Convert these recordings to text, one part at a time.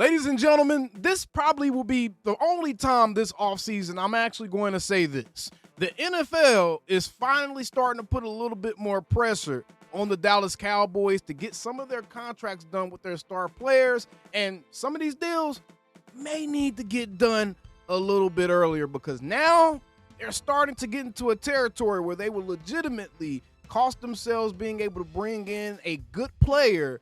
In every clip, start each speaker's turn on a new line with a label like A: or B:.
A: Ladies and gentlemen, this probably will be the only time this offseason I'm actually going to say this. The NFL is finally starting to put a little bit more pressure on the Dallas Cowboys to get some of their contracts done with their star players, and some of these deals may need to get done a little bit earlier because now they're starting to get into a territory where they will legitimately cost themselves being able to bring in a good player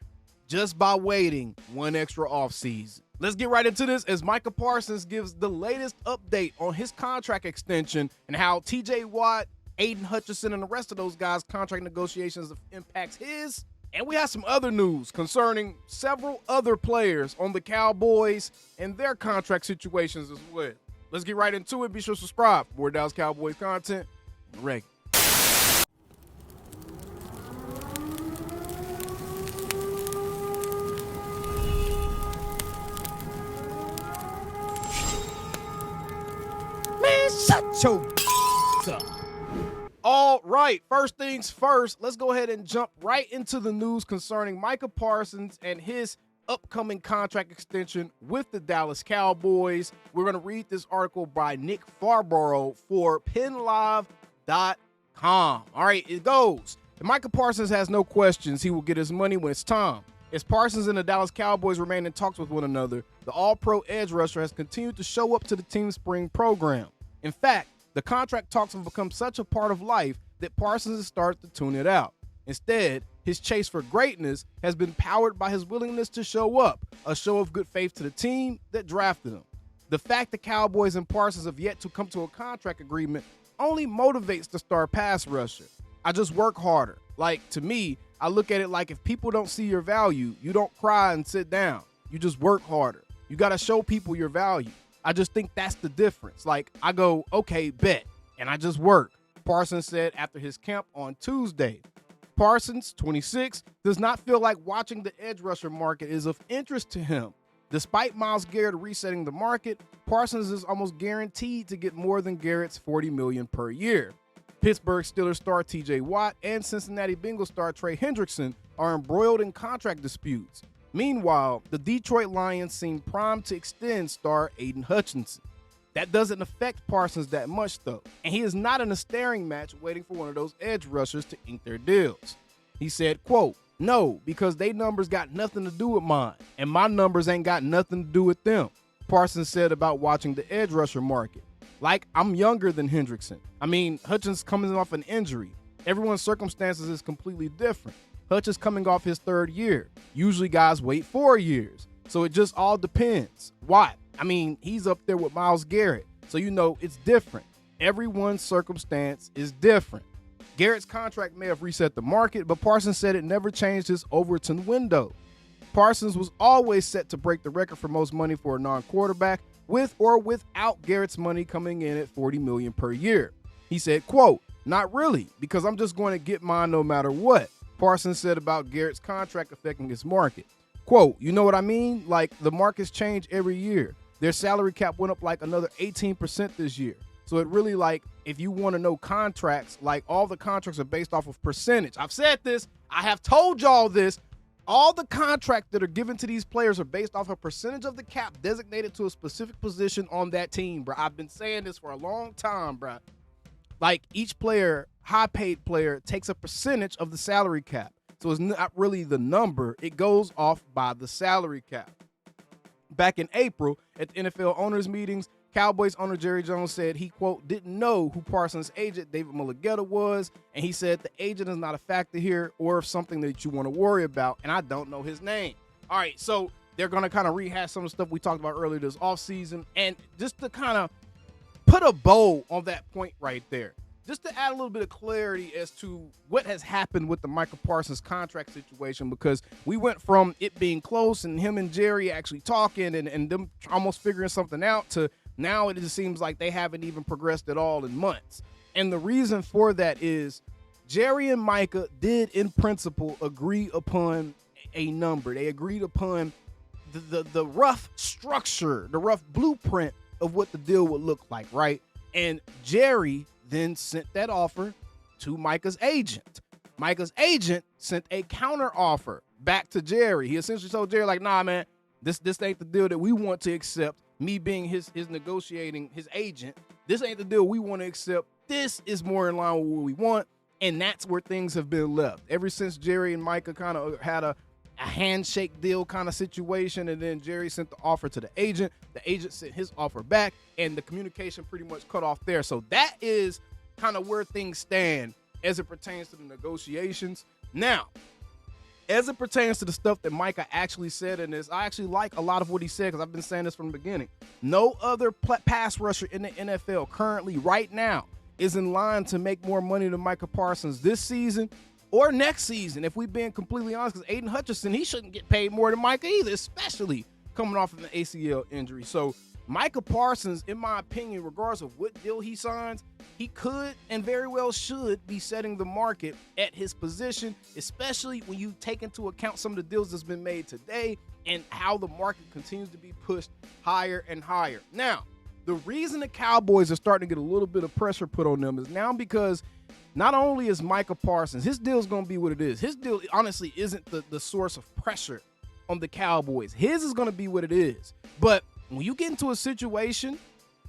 A: just by waiting one extra offseason. Let's get right into this as Micah Parsons gives the latest update on his contract extension and how TJ Watt, Aiden Hutchinson, and the rest of those guys' contract negotiations impacts his. And we have some other news concerning several other players on the Cowboys and their contract situations as well. Let's get right into it. Be sure to subscribe for more Dallas Cowboys content on the regular. Shut your up. All right, first things first, let's go ahead and jump right into the news concerning Micah Parsons and his upcoming contract extension with the Dallas Cowboys. We're going to read this article by Nick Farborough for PennLive.com. All right, it goes. Micah Parsons has no questions. He will get his money when it's time. As Parsons and the Dallas Cowboys remain in talks with one another, the all-pro edge rusher has continued to show up to the team's spring program. In fact, the contract talks have become such a part of life that Parsons has started to tune it out. Instead, his chase for greatness has been powered by his willingness to show up, a show of good faith to the team that drafted him. The fact the Cowboys and Parsons have yet to come to a contract agreement only motivates the star pass rusher. I just work harder. Like, to me, I look at it like if people don't see your value, you don't cry and sit down. You just work harder. You got to show people your value. I just think that's the difference. Like, I go, okay, bet, and I just work, Parsons said after his camp on Tuesday. Parsons, 26, does not feel like watching the edge rusher market is of interest to him. Despite Myles Garrett resetting the market, Parsons is almost guaranteed to get more than Garrett's $40 million per year. Pittsburgh Steelers star TJ Watt and Cincinnati Bengals star Trey Hendrickson are embroiled in contract disputes. Meanwhile, the Detroit Lions seem primed to extend star Aiden Hutchinson. That doesn't affect Parsons that much, though, and he is not in a staring match waiting for one of those edge rushers to ink their deals. He said, quote, "No, because they numbers got nothing to do with mine, and my numbers ain't got nothing to do with them," Parsons said about watching the edge rusher market. Like, I'm younger than Hendrickson. I mean, Hutchinson's coming off an injury. Everyone's circumstances is completely different. Hutch is coming off his third year. Usually guys wait 4 years. So it just all depends. Watt, I mean, he's up there with Myles Garrett. So you know it's different. Everyone's circumstance is different. Garrett's contract may have reset the market, but Parsons said it never changed his Overton window. Parsons was always set to break the record for most money for a non-quarterback, with or without Garrett's money coming in at $40 million per year. He said, quote, "Not really, because I'm just going to get mine no matter what," Parsons said about Garrett's contract affecting his market. Quote, "You know what I mean? Like, the markets change every year. Their salary cap went up like another 18% this year. So it really, like, if you want to know contracts, like, all the contracts are based off of percentage." I've said this. I have told y'all this. All the contracts that are given to these players are based off a percentage of the cap designated to a specific position on that team, bro. I've been saying this for a long time, bro. Like, each player, high-paid player, takes a percentage of the salary cap. So it's not really the number. It goes off by the salary cap. Back in April, at the NFL owners' meetings, Cowboys owner Jerry Jones said he, quote, "didn't know who Parsons' agent, David Mulligetta, was." And he said the agent is not a factor here or something that you want to worry about. And I don't know his name. All right, so they're going to kind of rehash some of the stuff we talked about earlier this offseason. And just to kind of put a bow on that point right there, just to add a little bit of clarity as to what has happened with the Micah Parsons contract situation, because we went from it being close and him and Jerry actually talking and them almost figuring something out to now it just seems like they haven't even progressed at all in months. And the reason for that is Jerry and Micah did in principle agree upon a number. They agreed upon the rough structure, the rough blueprint of what the deal would look like, right? And Jerry then sent that offer to Micah's agent. Micah's agent sent a counter offer back to Jerry. He essentially told Jerry, like, nah, man, This ain't the deal that we want to accept. Me being his negotiating, his agent, this ain't the deal we want to accept. This is more in line with what we want, and that's where things have been left. Ever since Jerry and Micah kind of had a handshake deal kind of situation, and then Jerry sent the offer to the agent sent his offer back, and the communication pretty much cut off there. So that is kind of where things stand as it pertains to the negotiations. Now, as it pertains to the stuff that Micah actually said in this, I actually like a lot of what he said because I've been saying this from the beginning. No other pass rusher in the NFL currently right now is in line to make more money than Micah Parsons this season or next season, if we're being completely honest, because Aiden Hutchinson, he shouldn't get paid more than Micah either, especially coming off of an ACL injury. So Micah Parsons, in my opinion, regardless of what deal he signs, he could and very well should be setting the market at his position, especially when you take into account some of the deals that's been made today and how the market continues to be pushed higher and higher. Now, the reason the Cowboys are starting to get a little bit of pressure put on them is now because not only is Micah Parsons, his deal is going to be what it is. His deal honestly isn't the source of pressure on the Cowboys. His is going to be what it is. But when you get into a situation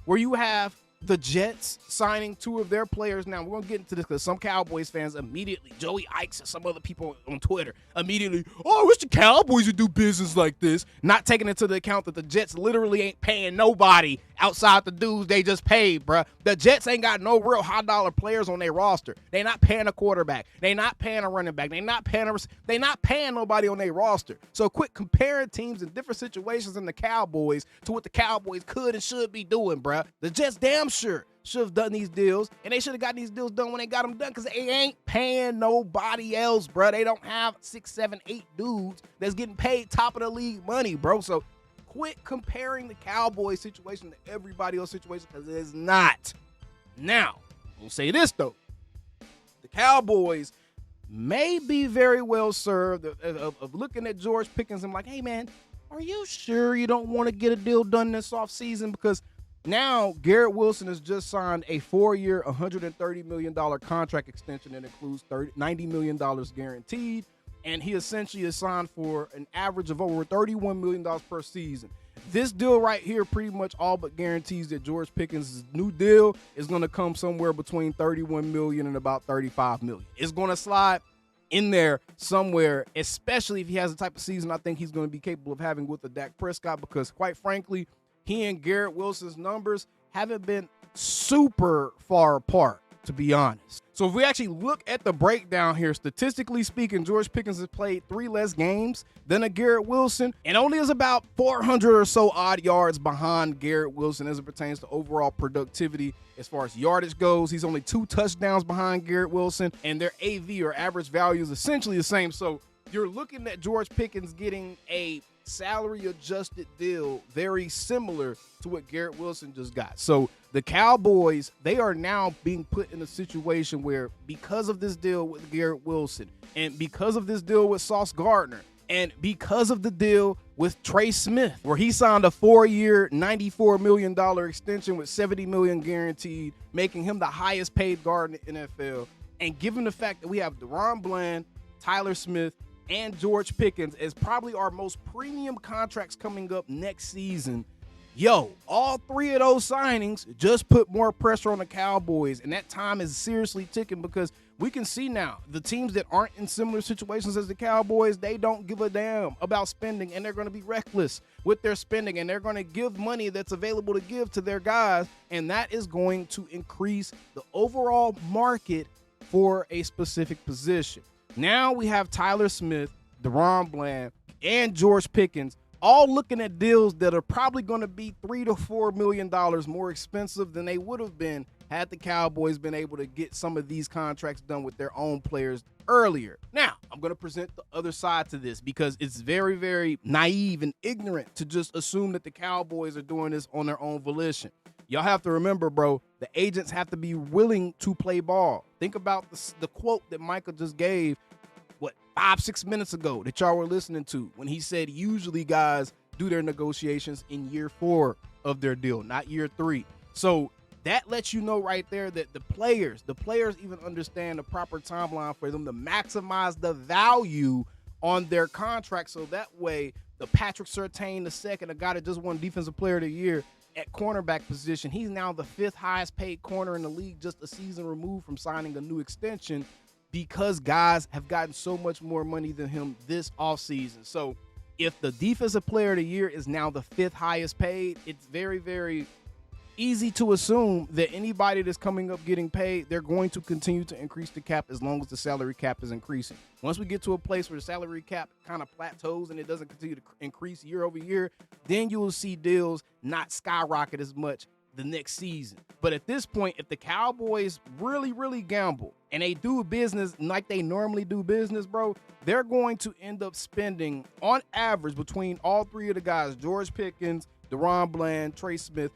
A: where you have the Jets signing two of their players, now we're going to get into this because some Cowboys fans immediately, Joey Ikes and some other people on Twitter, immediately, oh, I wish the Cowboys would do business like this, not taking into the account that the Jets literally ain't paying nobody outside the dudes they just paid, bruh. The Jets ain't got no real high-dollar players on their roster. They not paying a quarterback. They not paying a running back. They not paying nobody on their roster. So quit comparing teams in different situations in the Cowboys to what the Cowboys could and should be doing, bruh. The Jets damn sure should have done these deals, and they should have got these deals done when they got them done because they ain't paying nobody else, bruh. They don't have 6, 7, 8 dudes that's getting paid top of the league money, bro. So quit comparing the Cowboys situation to everybody else's situation because it is not. Now, I'll say this, though. The Cowboys may be very well served of looking at George Pickens and like, hey, man, are you sure you don't want to get a deal done this offseason? Because now Garrett Wilson has just signed a 4-year, $130 million contract extension that includes $90 million guaranteed. And he essentially is signed for an average of over $31 million per season. This deal right here pretty much all but guarantees that George Pickens' new deal is going to come somewhere between $31 million and about $35 million. It's going to slide in there somewhere, especially if he has the type of season I think he's going to be capable of having with the Dak Prescott, because quite frankly, he and Garrett Wilson's numbers haven't been super far apart, to be honest. So if we actually look at the breakdown here, statistically speaking, George Pickens has played 3 less games than a Garrett Wilson and only is about 400 or so odd yards behind Garrett Wilson as it pertains to overall productivity. As far as yardage goes, he's only 2 touchdowns behind Garrett Wilson, and their AV or average value is essentially the same. So you're looking at George Pickens getting a salary adjusted deal very similar to what Garrett Wilson just got. So the Cowboys, they are now being put in a situation where because of this deal with Garrett Wilson and because of this deal with Sauce Gardner and because of the deal with Trey Smith, where he signed a 4-year, $94 million extension with $70 million guaranteed, making him the highest paid guard in the NFL. And given the fact that we have Daron Bland, Tyler Smith, and George Pickens as probably our most premium contracts coming up next season, all 3 of those signings just put more pressure on the Cowboys, and that time is seriously ticking because we can see now the teams that aren't in similar situations as the Cowboys, they don't give a damn about spending, and they're going to be reckless with their spending, and they're going to give money that's available to give to their guys, and that is going to increase the overall market for a specific position. Now we have Tyler Smith, Daron Bland, and George Pickens all looking at deals that are probably going to be $3 to $4 million more expensive than they would have been had the Cowboys been able to get some of these contracts done with their own players earlier. Now, I'm going to present the other side to this because it's very, very naive and ignorant to just assume that the Cowboys are doing this on their own volition. Y'all have to remember, bro, the agents have to be willing to play ball. Think about the quote that Micah just gave, 5-6 minutes ago that y'all were listening to when he said usually guys do their negotiations in year 4 of their deal, not year 3. So that lets you know right there that the players even understand the proper timeline for them to maximize the value on their contract, so that way the Patrick Surtain II, a guy that just won Defensive Player of the Year at cornerback position. He's now the 5th highest paid corner in the league, just a season removed from signing a new extension, because guys have gotten so much more money than him this offseason. So if the Defensive Player of the Year is now the 5th highest paid, it's very, very easy to assume that anybody that's coming up getting paid, they're going to continue to increase the cap as long as the salary cap is increasing. Once we get to a place where the salary cap kind of plateaus and it doesn't continue to increase year over year, then you will see deals not skyrocket as much the next season. But at this point, if the Cowboys really, really gamble and they do business like they normally do business, bro, they're going to end up spending, on average, between all three of the guys, George Pickens, Daron Bland, Trey Smith,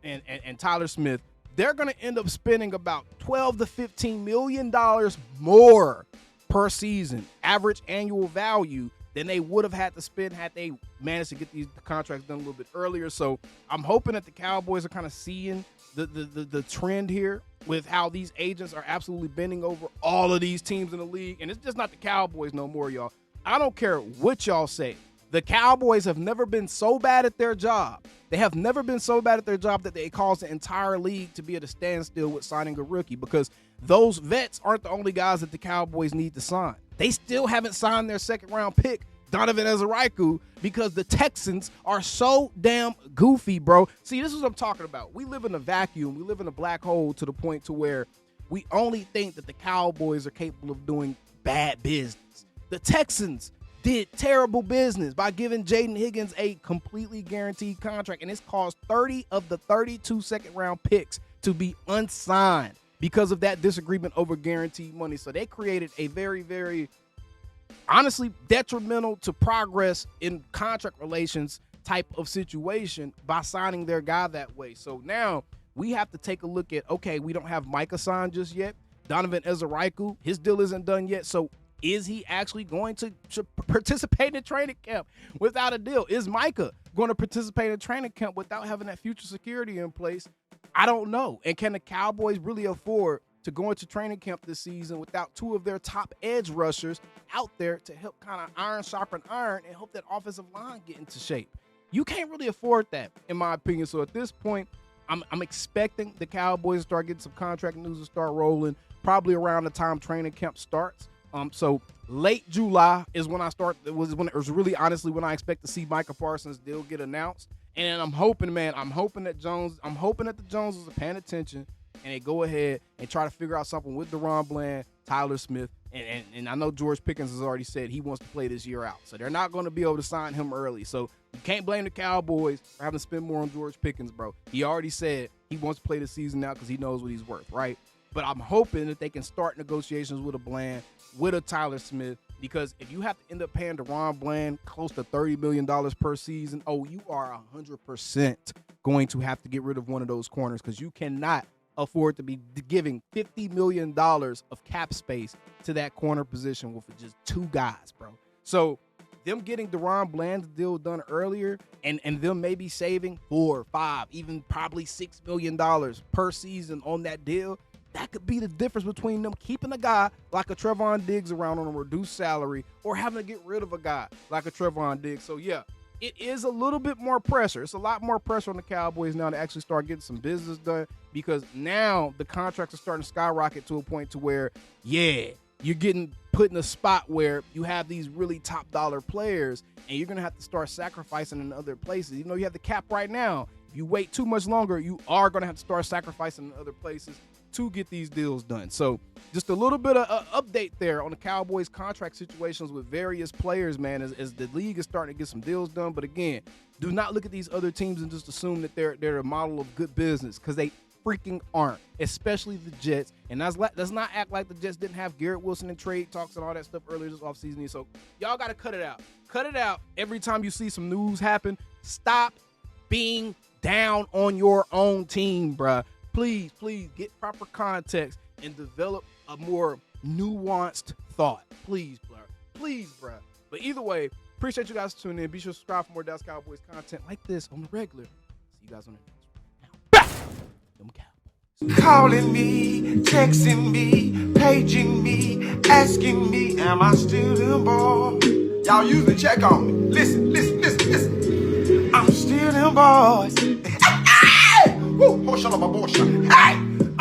A: and Tyler Smith, they're going to end up spending about $12 to $15 million more per season, average annual value, than they would have had to spend had they managed to get these contracts done a little bit earlier. So I'm hoping that the Cowboys are kind of seeing the trend here with how these agents are absolutely bending over all of these teams in the league. And it's just not the Cowboys no more, y'all. I don't care what y'all say. The Cowboys have never been so bad at their job. They have never been so bad at their job that they caused the entire league to be at a standstill with signing a rookie, because those vets aren't the only guys that the Cowboys need to sign. They still haven't signed their second-round pick, Donovan Ezeiruaku, because the Texans are so damn goofy, bro. See, this is what I'm talking about. We live in a vacuum. We live in a black hole to the point to where we only think that the Cowboys are capable of doing bad business. The Texans did terrible business by giving Jaden Higgins a completely guaranteed contract, and it's caused 30 of the 32 second-round picks to be unsigned because of that disagreement over guaranteed money. So they created a very, very, honestly, detrimental to progress in contract relations type of situation by signing their guy that way. So now we have to take a look at, okay, we don't have Micah signed just yet. Donovan Ezeiruaku, his deal isn't done yet. So is he actually going to participate in training camp without a deal? Is Micah going to participate in training camp without having that future security in place? I don't know. And can the Cowboys really afford to go into training camp this season without two of their top edge rushers out there to help kind of iron sharpen iron and hope that offensive line get into shape? You can't really afford that, in my opinion. So at this point, I'm expecting the Cowboys to start getting some contract news to start rolling probably around the time training camp starts. So late July is when it was really honestly when I expect to see Micah Parsons' deal get announced. And I'm hoping that the Joneses are paying attention and they go ahead and try to figure out something with Daron Bland, Tyler Smith, and I know George Pickens has already said he wants to play this year out. So they're not going to be able to sign him early. So you can't blame the Cowboys for having to spend more on George Pickens, bro. He already said he wants to play the season out because he knows what he's worth, right? But I'm hoping that they can start negotiations with a Bland, with a Tyler Smith, because if you have to end up paying Daron Bland close to $30 million per season, you are 100% going to have to get rid of one of those corners, because you cannot afford to be giving $50 million of cap space to that corner position with just two guys, bro. So them getting Daron Bland's deal done earlier and them maybe saving $4, $5, even probably $6 million per season on that deal, that could be the difference between them keeping a guy like a Trevon Diggs around on a reduced salary or having to get rid of a guy like a Trevon Diggs. So, yeah, it is a little bit more pressure. It's a lot more pressure on the Cowboys now to actually start getting some business done, because now the contracts are starting to skyrocket to a point to where, yeah, you're getting put in a spot where you have these really top dollar players and you're going to have to start sacrificing in other places. You know, you have the cap right now. If you wait too much longer, you are going to have to start sacrificing in other places to get these deals done. So just a little bit of update there on the Cowboys contract situations with various players, man, as the league is starting to get some deals done. But again, do not look at these other teams and just assume that they're a model of good business, because they freaking aren't, especially the Jets. And let's not act like the Jets didn't have Garrett Wilson and trade talks and all that stuff earlier this offseason. So y'all got to cut it out. Cut it out every time you see some news happen. Stop being down on your own team, bruh. Please get proper context and develop a more nuanced thought. Please, bruh. But either way, appreciate you guys tuning in. Be sure to subscribe for more Dallas Cowboys content like this on the regular. See you guys on the next one. Now, them Cowboys.
B: Calling me, texting me, paging me, asking me, am I still the ball? Y'all usually check on me. Listen. them boys. Hey! Woo! Oh, shut up, my boy. Hey!